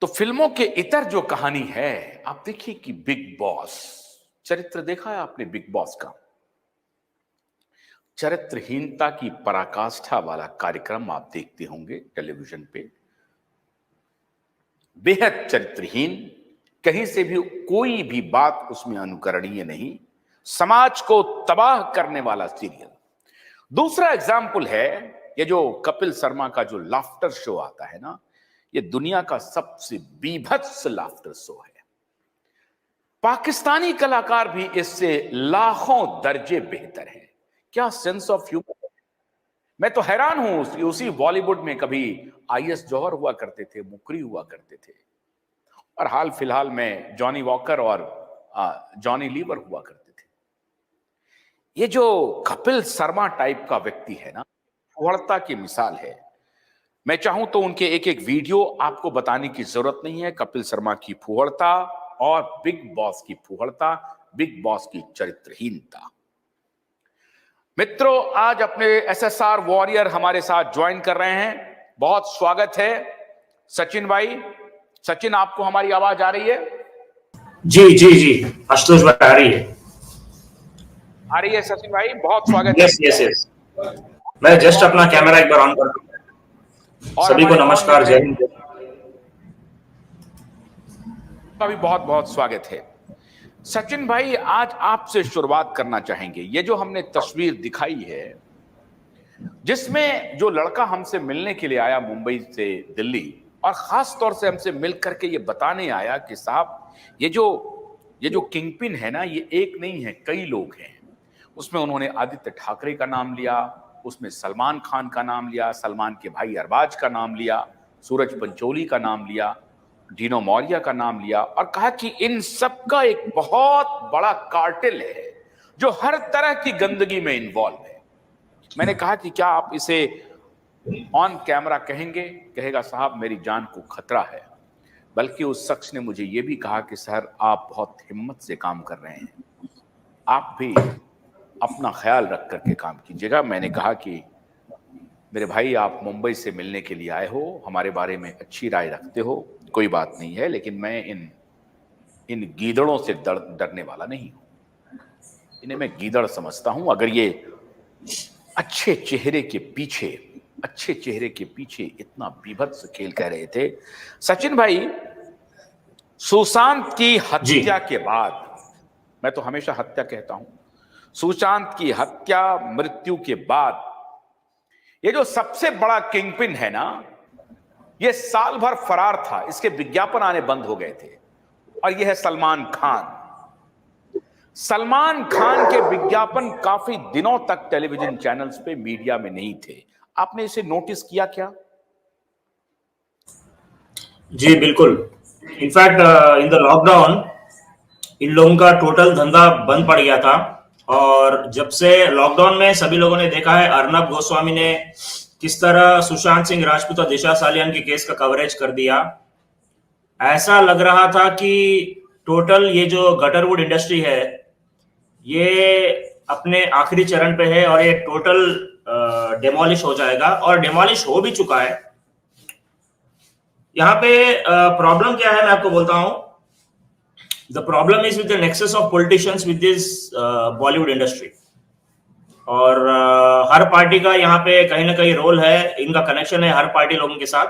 तो फिल्मों के इतर जो कहानी है, आप देखिए कि बिग बॉस चरित्र देखा है आपने बिग बॉस का? चरित्रहीनता की पराकाष्ठा वाला कार्यक्रम आप देखते होंगे टेलीविजन पे। बेहद चरित्रहीन, कहीं से भी कोई भी बात उसमें अनुकरणीय नहीं, समाज को तबाह करने वाला सीरियल। दूसरा एग्जाम्पल है ये जो कपिल शर्मा का जो लाफ्टर शो आता है ना, ये दुनिया का सबसे बीभत्स लाफ्टर शो है। पाकिस्तानी कलाकार भी इससे लाखों दर्जे बेहतर हैं। क्या सेंस ऑफ ह्यूमर! मैं तो हैरान हूं, उसी बॉलीवुड में कभी आईएस जौहर हुआ करते थे, मुकरी हुआ करते थे, और हाल फिलहाल में जॉनी वॉकर और जॉनी लीवर हुआ करते थे। ये जो कपिल शर्मा टाइप का व्यक्ति है ना, फुहड़ता की मिसाल है। मैं चाहूं तो उनके एक एक वीडियो आपको बताने की जरूरत नहीं है। कपिल शर्मा की फुहड़ता और बिग बॉस की फुहड़ता, बिग बॉस की चरित्रहीनता। मित्रों, आज अपने एसएसआर वॉरियर हमारे साथ ज्वाइन कर रहे हैं। बहुत स्वागत है सचिन भाई। सचिन, आपको हमारी आवाज आ रही है? जी जी जी आशुतोष भाई, आ रही है। आ रही है सचिन भाई, बहुत स्वागत है। Yes yes. मैं जस्ट अपना कैमरा एक बार ऑन कर दूं। सभी को नमस्कार, जय हिंद। का भी बहुत बहुत स्वागत है। सचिन भाई, आज आपसे शुरुआत करना चाहेंगे। ये जो हमने तस्वीर दिखाई है, जिसमें जो लड़का हमसे मिलने के लिए आया मुंबई से दिल्ली, और खास तौर से हमसे मिल करके ये बताने आया कि साहब ये जो किंगपिन है ना, ये एक नहीं है, कई लोग हैं। उसमें उन्होंने आदित्य ठाकरे का नाम लिया, उसमें सलमान खान का नाम लिया, सलमान के भाई अरबाज का नाम लिया, सूरज पंचोली का नाम लिया, डीनो मौर्या का नाम लिया, और कहा कि इन सब का एक बहुत बड़ा कार्टेल है जो हर तरह की गंदगी में इन्वॉल्व है। मैंने कहा कि क्या आप इसे ऑन कैमरा कहेंगे? कहेगा साहब मेरी जान को खतरा है। बल्कि उस शख्स ने मुझे यह भी कहा कि सर आप बहुत हिम्मत से काम कर रहे हैं, आप भी अपना ख्याल रख करके काम कीजिएगा। मैंने कहा कि मेरे भाई, आप मुंबई से मिलने के लिए आए हो, हमारे बारे में अच्छी राय रखते हो, कोई बात नहीं है, लेकिन मैं इन गीदड़ों से डरने वाला नहीं हूं। इन्हें मैं गीदड़ समझता हूं। अगर ये अच्छे चेहरे के पीछे इतना बीभत्स खेल कह रहे थे। सचिन भाई, सुशांत की हत्या के बाद, मैं तो हमेशा हत्या कहता हूं, सुशांत की हत्या, मृत्यु के बाद ये जो सबसे बड़ा किंगपिन है ना, ये साल भर फरार था, इसके विज्ञापन आने बंद हो गए थे, और यह है सलमान खान। सलमान खान के विज्ञापन काफी दिनों तक टेलीविजन चैनल्स पे, मीडिया में नहीं थे। आपने इसे नोटिस किया क्या? जी बिल्कुल। In fact in the lockdown in लोगों का टोटल धंधा बंद पड़ गया था, और जब से लॉकडाउन में सभी लोगों ने देखा है अर्नब गोस्वामी ने किस तरह सुशांत सिंह राजपूत और दिशा सालियान के केस का कवरेज कर दिया। ऐसा लग रहा था कि टोटल ये जो गटरवुड इंडस्ट्री है ये अपने आखिरी चरण पे है, और ये टोटल डेमोलिश हो जाएगा, और डेमोलिश हो भी चुका है। यहाँ पे प्रॉब्लम क्या है मैं आपको बोलता हूं। The problem is with the nexus of politicians with this Bollywood industry, और हर पार्टी का यहाँ पे कहीं ना कहीं रोल है, इनका कनेक्शन है हर पार्टी लोगों के साथ,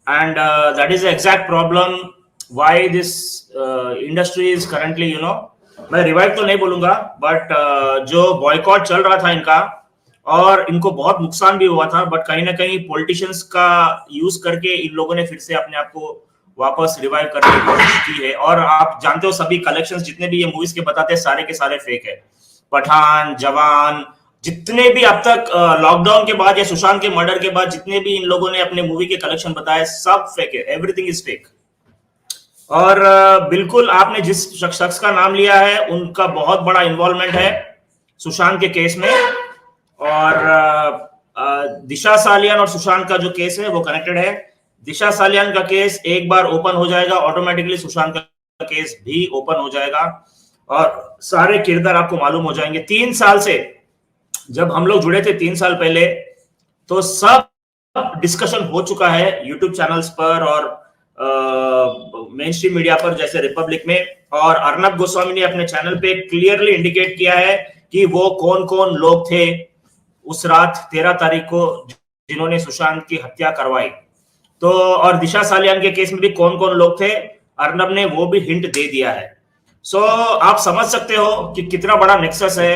and that is the exact problem why this industry is currently, you know, मैं रिवाइव तो नहीं बोलूंगा, बट जो बॉयकॉट चल रहा था इनका, और इनको बहुत नुकसान भी हुआ था, बट कहीं ना कहीं पॉलिटिशियंस का यूज करके इन लोगों ने फिर से अपने आप को वापस रिवाइव करने की कोशिश की है। और आप जानते हो सभी कलेक्शंस जितने भी ये मूवीज के बताते हैं सारे के सारे फेक है। पठान, जवान, जितने भी अब तक लॉकडाउन के बाद या सुशांत के मर्डर के बाद जितने भी इन लोगों ने अपने मूवी के कलेक्शन बताए, सब फेक है, एवरीथिंग इज फेक। और बिल्कुल आपने जिस शख्स का नाम लिया है उनका बहुत बड़ा इन्वॉल्वमेंट है सुशांत के केस में, और दिशा सालियान और सुशांत का जो केस है वो कनेक्टेड है। दिशा सालियान का केस एक बार ओपन हो जाएगा, ऑटोमेटिकली सुशांत का केस भी ओपन हो जाएगा, और सारे किरदार आपको मालूम हो जाएंगे। 3 साल से जब हम लोग जुड़े थे 3 साल पहले, तो सब डिस्कशन हो चुका है यूट्यूब चैनल्स पर, और मेन स्ट्रीम मीडिया पर जैसे रिपब्लिक में, और अर्नब गोस्वामी ने अपने चैनल पे क्लियरली इंडिकेट किया है कि वो कौन कौन लोग थे उस रात 13 तारीख को जिन्होंने सुशांत की हत्या करवाई। तो और दिशा सालियान के केस में भी कौन कौन लोग थे, अर्नब ने वो भी हिंट दे दिया है। सो आप समझ सकते हो कि कितना बड़ा नेक्सस है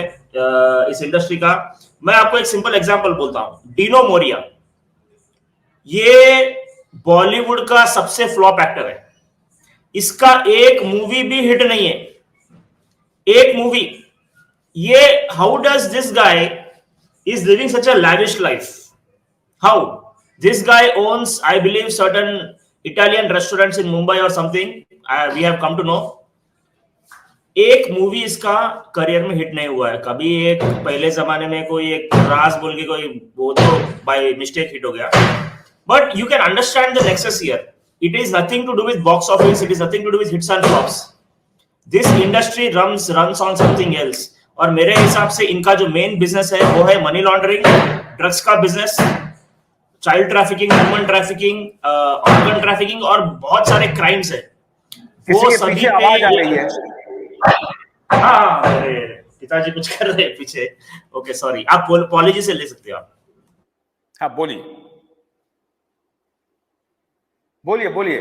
इस इंडस्ट्री का। मैं आपको एक सिंपल एग्जांपल बोलता हूं, डिनो मोरिया, ये बॉलीवुड का सबसे फ्लॉप एक्टर है। इसका एक मूवी भी हिट नहीं है, एक मूवी। ये how does this guy is living such a lavish life? How? This guy owns, I believe, certain Italian restaurants in Mumbai और something, we have come to know. एक मूवी इसका करियर में hit नहीं हुआ है कभी। एक पहले जमाने में कोई एक राज बोल के कोई, वो तो बाय मिस्टेक हिट हो गया। But you can understand the nexus here. It is nothing to do with box office, it is nothing to do with hits and flops. This industry runs on something else. और मेरे हिसाब से इनका जो main business है वो है money laundering, drugs का business, child trafficking, human trafficking, organ trafficking, और बहुत सारे क्राइम्स है। वो किसी के सभी पीछे आवाज आ रही है। हाँ, मेरे पिताजी कुछ कर रहे हैं पीछे। ओके सॉरी, आप पॉलिजी से ले सकते हो आप। हाँ बोलिए बोलिए बोलिए।